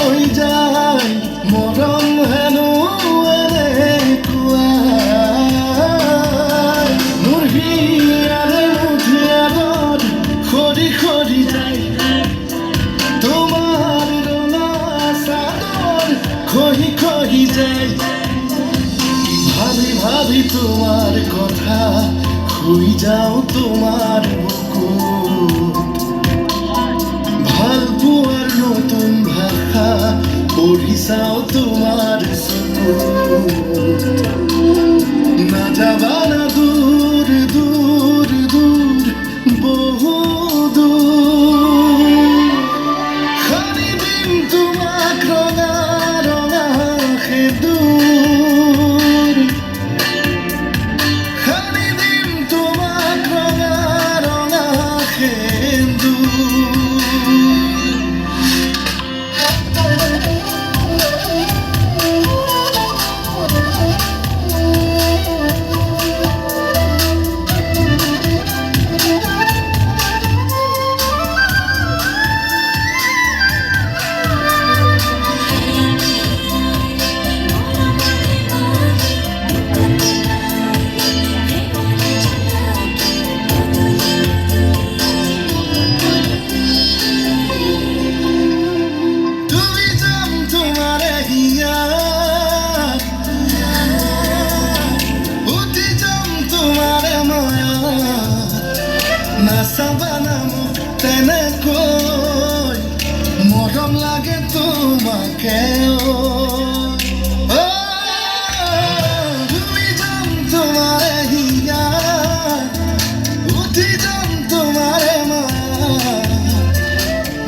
হৈ যায় মৰম হেনো এনেকুৱাই মোৰ হিয়াৰে মুঠিয়াৰত সৰি সৰি যায় তোমাৰ ৰঙা চাদৰ খহি খহি যায় ভাবি ভাবি তোমাৰ কথা শুই যাও তোমাৰ বুকুত ভাল পোৱাৰ নতুন ভাষা পঢ়ি চাও তোমাৰ চকুত নাযাবা না দূৰ দূৰ দূৰ বহু দূৰ সানি দিম তোমাক ৰঙা ৰঙা সেন্দুৰ সানি দিম তোমাক ৰঙা ৰঙা সেন্দুৰ নাচাবানা মোক তেনেকৈ মৰম লাগে তোমাকে ডুবি যাম তোমাৰে হিয়াত উঠি যাম তোমাৰে মায়াত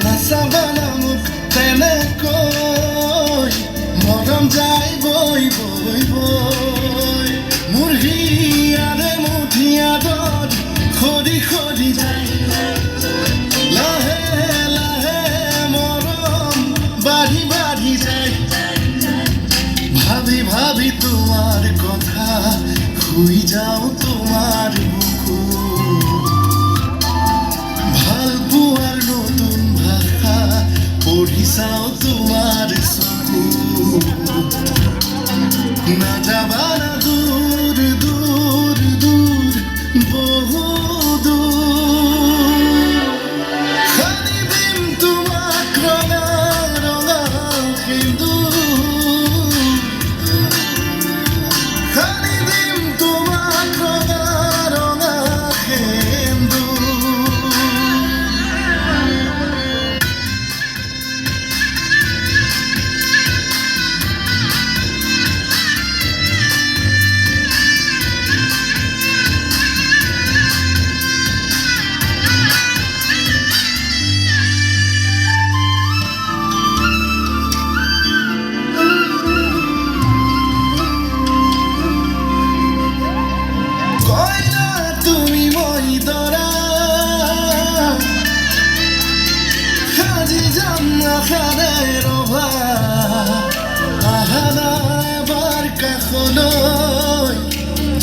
নাচাবানা মোক তেনেকৈ মৰম যায় বৈ বৈ বৈ মোৰ হিয়াৰে মুঠিয়াৰত খৰি খৰি যায় লাহে লাহে মৰম বাঢ়ি বাঢ়ি যায় ভাবি ভাবি তোমাৰ কথা শুই যাও তোমাৰ বুকুত ভাল পোৱাৰ নতুন ভাষা পঢ়ি চাও তোমাৰ চকুত নাযাবা না দূৰ দূৰ দূৰ বহু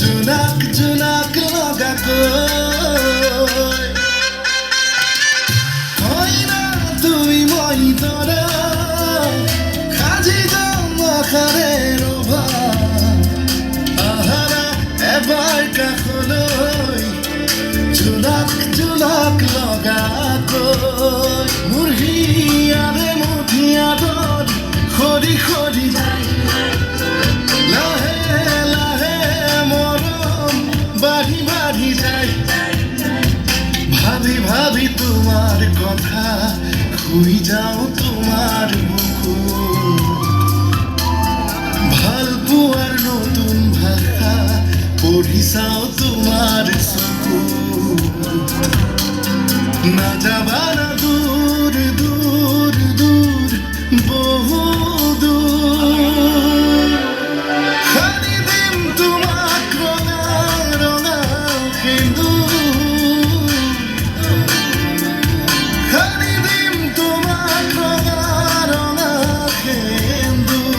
জোনাক জোনাক লগাকৈ হয় না তুমি মই দৰা সাজি যাম আশাৰে ৰভা আহাৰা এবাৰ কাষলৈ জোনাক জোনাক লগাকৈ মোৰ হিয়াৰে মুঠিয়াৰত খৰি খৰি যায় লাহে লাহে মৰম বাঢ়ি বাঢ়ি যায় ভাবি ভাবি তোমাৰ কথা শুই যাও তোমাৰ বুকুত ভাল পোৱাৰ নতুন ভাষা পঢ়ি চাও তোমাৰ চকুত নাযাবা না দূৰ দূৰ দূৰ বহু দূৰ সানি দিম তোমাক ৰঙা ৰঙা সেন্দুৰ সানি দিম তোমাক ৰঙা ৰঙা সেন্দুৰ